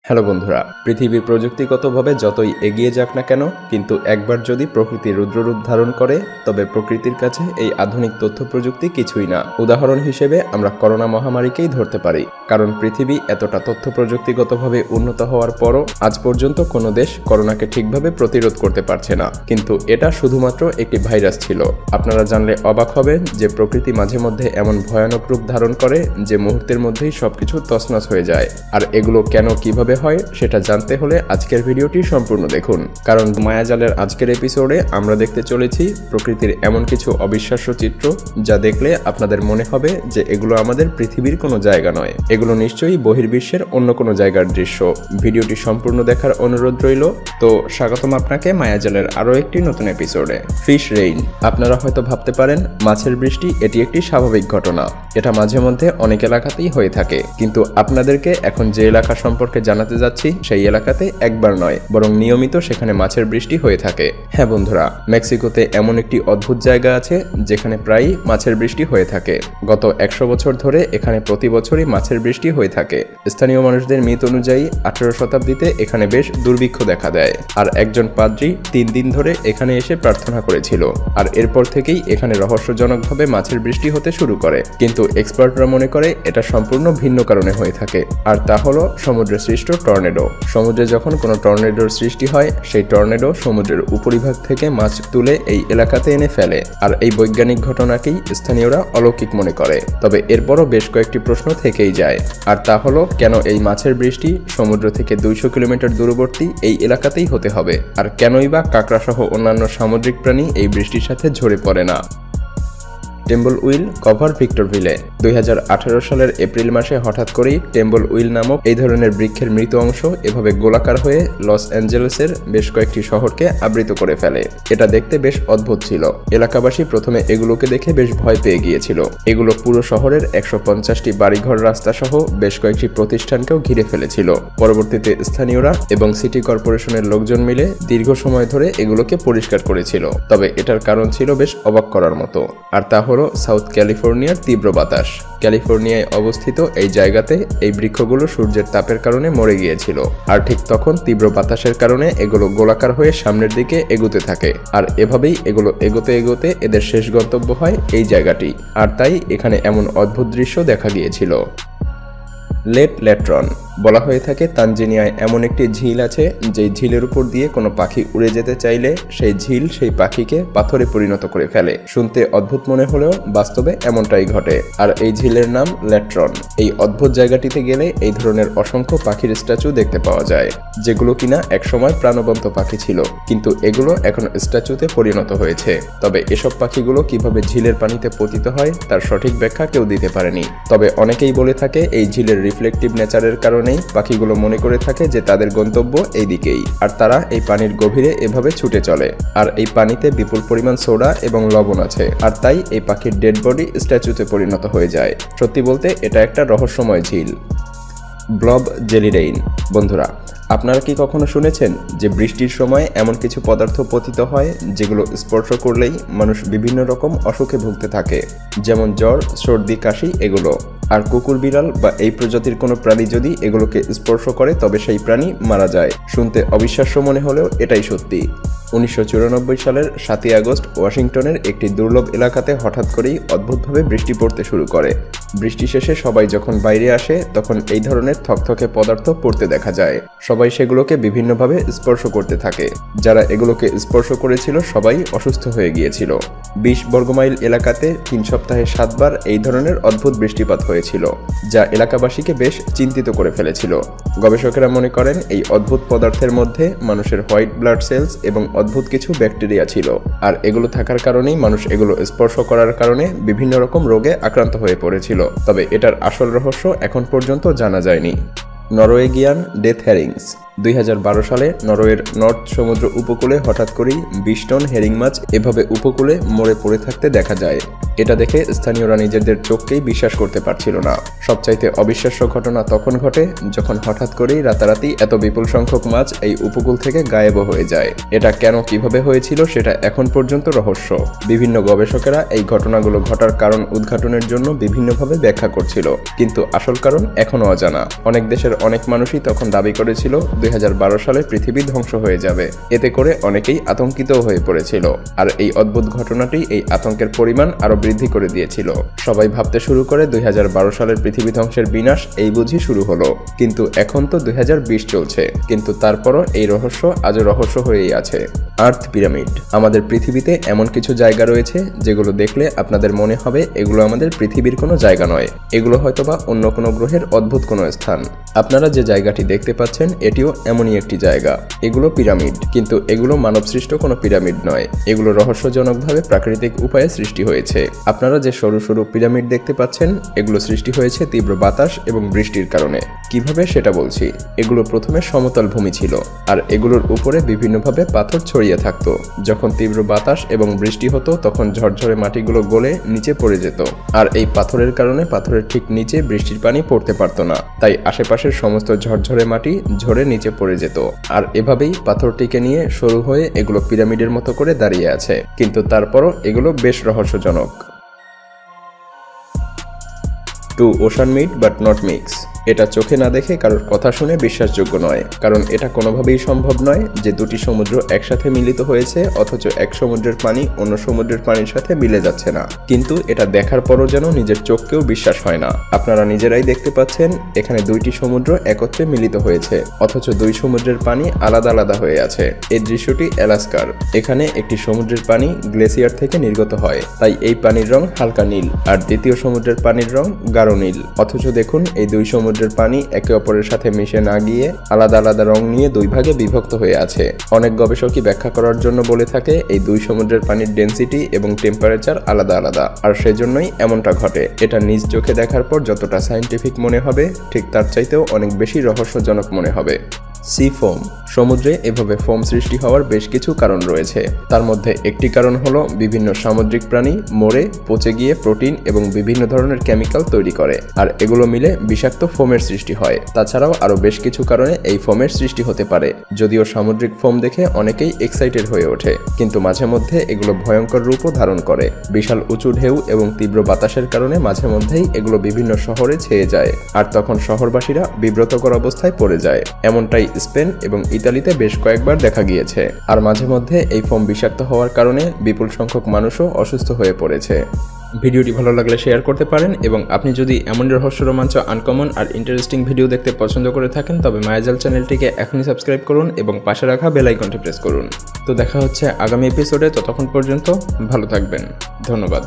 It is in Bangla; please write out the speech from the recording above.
হ্যালো বন্ধুরা, পৃথিবী প্রযুক্তিগতভাবে যতই এগিয়ে যাক না কেন, কিন্তু একবার যদি প্রকৃতি রুদ্ররূপ ধারণ করে, তবে প্রকৃতির কাছে এই আধুনিক তথ্য প্রযুক্তি কিছুই না। উদাহরণ হিসেবে আমরা করোনা মহামারীকেই ধরতে পারি, কারণ পৃথিবী এতটা তথ্য প্রযুক্তিগতভাবে উন্নত হওয়ার পরও আজ পর্যন্ত কোনো দেশ করোনাকে ঠিকভাবে প্রতিরোধ করতে পারছে না। কিন্তু এটা শুধুমাত্র একটি ভাইরাস ছিল। আপনারা জানলে অবাক হবেন যে প্রকৃতি মাঝে মধ্যে এমন ভয়ানক রূপ ধারণ করে যে মুহূর্তের মধ্যেই সবকিছু তছনছ হয়ে যায়। আর এগুলো কেন কিভাবে হয় সেটা জানতে হলে আজকের ভিডিওটি সম্পূর্ণ দেখুন, কারণ মায়াজালের আজকের এপিসোডে আমরা দেখতে চলেছি প্রকৃতির এমন কিছু অবিশ্বাস্য চিত্র যা দেখলে আপনাদের মনে হবে যে এগুলো আমাদের পৃথিবীর কোনো জায়গা নয়, এগুলো নিশ্চয়ই বহির্বিশ্বের অন্য কোনো জায়গার দৃশ্য। ভিডিওটি সম্পূর্ণ দেখার অনুরোধ রইল। তো স্বাগতম আপনাকে মায়াজালের আরও একটি নতুন এপিসোডে। Fish rain. আপনারা হয়তো ভাবতে পারেন মাছের বৃষ্টি এটি একটি স্বাভাবিক ঘটনা, এটা মাঝে মধ্যে অনেক এলাকাতেই হয়ে থাকে। কিন্তু আপনাদেরকে এখন যে এলাকা সম্পর্কে জানাতে যাচ্ছি সেই এলাকাতে একবার নয়, বরং নিয়মিত সেখানে মাছের বৃষ্টি হয়ে থাকে। হ্যাঁ বন্ধুরা, মেক্সিকোতে এমন একটি অদ্ভুত জায়গা আছে যেখানে প্রায়ই মাছের বৃষ্টি হয়ে থাকে। গত 100 বছর ধরে এখানে প্রতি বছরই মাছের বৃষ্টি হয়ে থাকে। স্থানীয় মানুষদের মিত অনুযায়ী 18 শতাব্দীতে এখানে বেশ দুর্ভিক্ষ দেখা দেয়, আর একজন পাদ্রী 3 দিন ধরে এখানে এসে প্রার্থনা করেছিল। আর এরপর থেকেই এখানে রহস্যজনকভাবে মাছের বৃষ্টি হতে শুরু করে। কিন্তু এক্সপার্টরা মনে করে এটা সম্পূর্ণ ভিন্ন কারণে হয়ে থাকে, আর তা হলো সমুদ্রে সৃষ্ট টর্নেডো। সমুদ্রে যখন কোনো টর্নেডোর সৃষ্টি হয়, সেই টর্নেডো সমুদ্রের উপরিভাগ থেকে মাছ তুলে এই এলাকাতে এনে ফেলে। আর এই বৈজ্ঞানিক ঘটনাকেই স্থানীয়রা অলৌকিক মনে করে। তবে এরপরও বেশ কয়েকটি প্রশ্ন থেকেই যায়, আর তা হলো কেন এই মাছের বৃষ্টি সমুদ্র থেকে 200 কিলোমিটার দূরবর্তী এই এলাকাতেই হতে হবে, আর কেনই বা কাঁকড়া সহ অন্যান্য সামুদ্রিক প্রাণী এই বৃষ্টির সাথে ঝরে পড়ে না। টেম্বল উইল কভার ভিক্টরভিলে। 2018 সালের এপ্রিল মাসে হঠাৎ করেই টেম্বল উইল নামক এই ধরনের বৃক্ষের মৃত অংশ এভাবে গোলাকার হয়ে লস অ্যাঞ্জেলেসের বেশ কয়েকটি শহরকে আবৃত করে ফেলে। এটা দেখতে বেশ অদ্ভুত ছিল। এলাকাবাসী প্রথমে এগুলোকে দেখে বেশ ভয় পেয়ে গিয়েছিল। এগুলো পুরো শহরের 150টি বাড়িঘর, রাস্তা সহ বেশ কয়েকটি প্রতিষ্ঠানকেও ঘিরে ফেলেছিল। পরবর্তীতে স্থানীয়রা এবং সিটি কর্পোরেশনের লোকজন মিলে দীর্ঘ সময় ধরে এগুলোকে পরিষ্কার করেছিল। তবে এটার কারণ ছিল বেশ অবাক করার মতো, আর তা সাউথ ক্যালিফোর্নিয়ার তীব্র বাতাস। ক্যালিফোর্নিয়ায় অবস্থিত এই জায়গাতে এই বৃক্ষগুলো সূর্যের তাপের কারণে মরে গিয়েছিল, আর ঠিক তখন তীব্র বাতাসের কারণে এগুলো গোলাকার হয়ে সামনের দিকে এগুতে থাকে। আর এভাবেই এগুলো এগোতে এগোতে এদের শেষ গন্তব্য হয় এই জায়গাটি। আর তাই এখানে এমন অদ্ভুত দৃশ্য দেখা গিয়েছিল। লেট ল্যাট্রন। বলা হয়ে থাকে তানজানিয়ায় এমন একটি ঝিল আছে যে ঝিলের উপর দিয়ে কোনো পাখি উড়ে যেতে চাইলে সেই ঝিল সেই পাখিকে পাথরে পরিণত করে ফেলে। শুনতে অদ্ভুত মনে হলেও বাস্তবে এমনটাই ঘটে। আর এই ঝিলের নাম ল্যাট্রন। এই অদ্ভুত জায়গাটিতে গেলে এই ধরনের অসংখ্য পাখির স্ট্যাচু দেখতে পাওয়া যায়, যেগুলো কিনা একসময় প্রাণবন্ত পাখি ছিল, কিন্তু এগুলো এখন স্ট্যাচুতে পরিণত হয়েছে। তবে এসব পাখিগুলো কিভাবে ঝিলের পানিতে পতিত হয় তার সঠিক ব্যাখ্যা কেউ দিতে পারেনি। তবে অনেকেই বলে থাকে এই ঝিলের রিফ্লেকটিভ নেচারের কারণে পাখিগুলো মনে করে থাকে যে তাদের গন্তব্য এই দিকেই, আর তারা এই পানির গভীরে এভাবে ছুটে চলে। আর এই পানিতে বিপুল পরিমাণ সোডা এবং লবণ আছে, আর তাই এই পাখির ডেড বডি স্ট্যাচুতে পরিণত হয়ে যায়। সত্যি বলতে এটা একটা রহস্যময় ঝিল। ব্লব জেলি রেইন। বন্ধুরা, আপনারা কি কখনো শুনেছেন যে বৃষ্টির সময় এমন কিছু পদার্থ পতিত হয় যেগুলো স্পর্শ করলেই মানুষ বিভিন্ন রকম অসুখে ভুগতে থাকে, যেমন জ্বর, সর্দি, কাশি এগুলো। আর কুকুর, বিড়াল বা এই প্রজাতির কোনো প্রাণী যদি এগুলোকে স্পর্শ করে তবে সেই প্রাণী মারা যায়। শুনতে অবিশ্বাস্য মনে হলেও এটাই সত্যি। 1994 সালের 7ই আগস্ট ওয়াশিংটনের একটি দুর্লভ এলাকাতে হঠাৎ করেই অদ্ভুতভাবে বৃষ্টি পড়তে শুরু করে। বৃষ্টি শেষে সবাই যখন বাইরে আসে তখন এই ধরনের থকথকে পদার্থ পড়তে দেখা যায়। সবাই সেগুলোকে বিভিন্নভাবে স্পর্শ করতে থাকে। যারা এগুলোকে স্পর্শ করেছিল সবাই অসুস্থ হয়ে গিয়েছিল। 20 বর্গমাইল এলাকাতে 3 সপ্তাহে 7 বার এই ধরনের অদ্ভুত বৃষ্টিপাত হয়েছিল, যা এলাকাবাসীকে বেশ চিন্তিত করে ফেলেছিল। গবেষকেরা মনে করেন এই অদ্ভুত পদার্থের মধ্যে মানুষের হোয়াইট ব্লাড সেলস এবং অদ্ভুত কিছু ব্যাকটেরিয়া ছিল, আর এগুলো থাকার কারণেই মানুষ এগুলো স্পর্শ করার কারণে বিভিন্ন রকম রোগে আক্রান্ত হয়ে পড়েছিল। তবে এটার আসল রহস্য এখন পর্যন্ত জানা যায়নি। নরওয়েগিয়ান ডেথ হ্যারিংস। 2012 সালে নরওয়ের নর্থ সমুদ্র উপকূলে হঠাৎ করেই 20 টন হেরিং মাছ এভাবে উপকূলে মরে পড়ে থাকতে দেখা যায়। এটা দেখে স্থানীয়রা নিজেদের চোখকেই বিশ্বাস করতে পারছিল না। সবচাইতে অবিশ্বাস্য ঘটনা তখন ঘটে যখন হঠাৎ করেই রাতারাতি এত বিপুল সংখ্যক মাছ এই উপকূল থেকে গায়েব হয়ে যায়। এটা কেন কিভাবে হয়েছিল সেটা এখন পর্যন্ত রহস্য। বিভিন্ন গবেষকেরা এই ঘটনাগুলো ঘটার কারণ উদ্ঘাটনের জন্য বিভিন্নভাবে ব্যাখ্যা করছিল, কিন্তু আসল কারণ এখনো অজানা। অনেক দেশের অনেক মানুষই তখন দাবি করেছিল 2012 সালে পৃথিবী ধ্বংস হয়ে যাবে। এতে করে অনেকেই আতঙ্কিত হয়ে পড়েছিল, আর এই অদ্ভুত ঘটনাটি এই আতঙ্কের পরিমাণ আরো বৃদ্ধি করে দিয়েছিল। সবাই ভাবতে শুরু করে 2012 সালের পৃথিবী ধ্বংসের বিনাশ এই বুঝি শুরু হলো, কিন্তু এখন তো 2020 চলছে। কিন্তু তারপরও এই রহস্য আজও রহস্য হয়েই আছে। আর্থ পিরামিড। আমাদের পৃথিবীতে এমন কিছু জায়গা রয়েছে যেগুলো দেখলে আপনাদের মনে হবে এগুলো আমাদের পৃথিবীর কোনো জায়গা নয়, এগুলো হয়তোবা অন্য কোনো গ্রহের অদ্ভুত কোনো স্থান। আপনারা যে জায়গাটি দেখতে পাচ্ছেন এটিও এমনই একটি জায়গা। এগুলো পিরামিড, কিন্তু এগুলো মানবসৃষ্ট কোনো পিরামিড নয়। এগুলো রহস্যজনকভাবে প্রাকৃতিক উপায়ে সৃষ্টি হয়েছে। আপনারা যে সরু সরু পিরামিড দেখতে পাচ্ছেন এগুলো সৃষ্টি হয়েছে তীব্র বাতাস এবং বৃষ্টির কারণে। কিভাবে সেটা বলছি। এগুলো প্রথমে সমতল ভূমি ছিল, আর এগুলোর উপরে বিভিন্নভাবে পাথর ছড়িয়ে থাকতো। যখন তীব্র বাতাস এবং বৃষ্টি হতো তখন ঝরঝরে মাটিগুলো গলে নিচে পড়ে যেত, আর এই পাথরের কারণে পাথরের ঠিক নিচে বৃষ্টির পানি পড়তে পারতো না, তাই আশেপাশের সমস্ত ঝরঝরে মাটি ঝরে নিচে পড়ে যেত। আর এভাবেই পাথরটিকে নিয়ে সরু হয়ে এগুলো পিরামিডের মতো করে দাঁড়িয়ে আছে। কিন্তু তারপরও এগুলো বেশ রহস্যজনক। Two ocean meet but not mix. এটা চোখে না দেখে কারোর কথা শুনে বিশ্বাসযোগ্য নয়, কারণ এটা কোনোভাবেই সম্ভব নয় যে দুটি সমুদ্র একসাথে মিলিত হয়েছে অথচ এক সমুদ্রের পানি অন্য সমুদ্রের পানির সাথে মিলে যাচ্ছে না। কিন্তু এটা দেখার পরও যেন নিজের চোখকেও বিশ্বাস হয় না। আপনারা নিজেরাই দেখতে পাচ্ছেন এখানে দুইটি সমুদ্র একত্রে মিলিত হয়েছে, অথচ দুই সমুদ্রের পানি আলাদা আলাদা হয়ে আছে। এই দৃশ্যটি অ্যালাস্কার। এখানে একটি সমুদ্রের পানি গ্লেসিয়ার থেকে নির্গত হয়, তাই এই পানির রং হালকা নীল, আর দ্বিতীয় সমুদ্রের পানির রং গাঢ় নীল। অথচ দেখুন এই দুই সমুদ্রের পানি একে অপরের সাথে মিশে না গিয়ে আলাদা আলাদা রং নিয়ে দুই ভাগে বিভক্ত হয়ে আছে। অনেক গবেষকই ব্যাখ্যা করার জন্য বলে থাকে এই দুই সমুদ্রের পানির ডেনসিটি এবং টেম্পারেচার আলাদা আলাদা, আর সেজন্যই এমনটা ঘটে। এটা নিজ চোখে দেখার পর যতটা সায়েন্টিফিক মনে হবে ঠিক তার চাইতেও অনেক বেশি রহস্যজনক মনে হবে। Sea foam. সমুদ্রে এভাবে ফোম সৃষ্টি হওয়ার বেশ কিছু কারণ রয়েছে। তার মধ্যে একটি কারণ হলো বিভিন্ন সামুদ্রিক প্রাণী মরে পচে গিয়ে প্রোটিন এবং বিভিন্ন ধরনের কেমিক্যাল তৈরি করে, আর এগুলো মিলে বিষাক্ত ফোমের সৃষ্টি হয়। তাছাড়াও আরও বেশ কিছু কারণে এই ফোমের সৃষ্টি হতে পারে। যদিও সামুদ্রিক ফোম দেখে অনেকেই এক্সাইটেড হয়ে ওঠে, কিন্তু মাঝে মধ্যে এগুলো ভয়ঙ্কর রূপও ধারণ করে। বিশাল উঁচু ঢেউ এবং তীব্র বাতাসের কারণে মাঝে মধ্যেই এগুলো বিভিন্ন শহরে ছেয়ে যায়, আর তখন শহরবাসীরা বিব্রতকর অবস্থায় পড়ে যায়। এমনটাই স্পেন এবং ইতালিতে বেশ কয়েকবার দেখা গিয়েছে। আর মাঝে মধ্যে এই ফোম বিষাক্ত হওয়ার কারণে বিপুল সংখ্যক মানুষও অসুস্থ হয়ে পড়েছে। ভিডিওটি ভালো লাগলে শেয়ার করতে পারেন, এবং আপনি যদি এমন রহস্য রোমাঞ্চ আনকমন আর ইন্টারেস্টিং ভিডিও দেখতে পছন্দ করে থাকেন তবে মায়াজাল চ্যানেলটিকে এখনই সাবস্ক্রাইব করুন এবং পাশে রাখা বেল আইকনটি প্রেস করুন। তো দেখা হচ্ছে আগামী এপিসোডে। ততক্ষণ পর্যন্ত ভালো থাকবেন। ধন্যবাদ।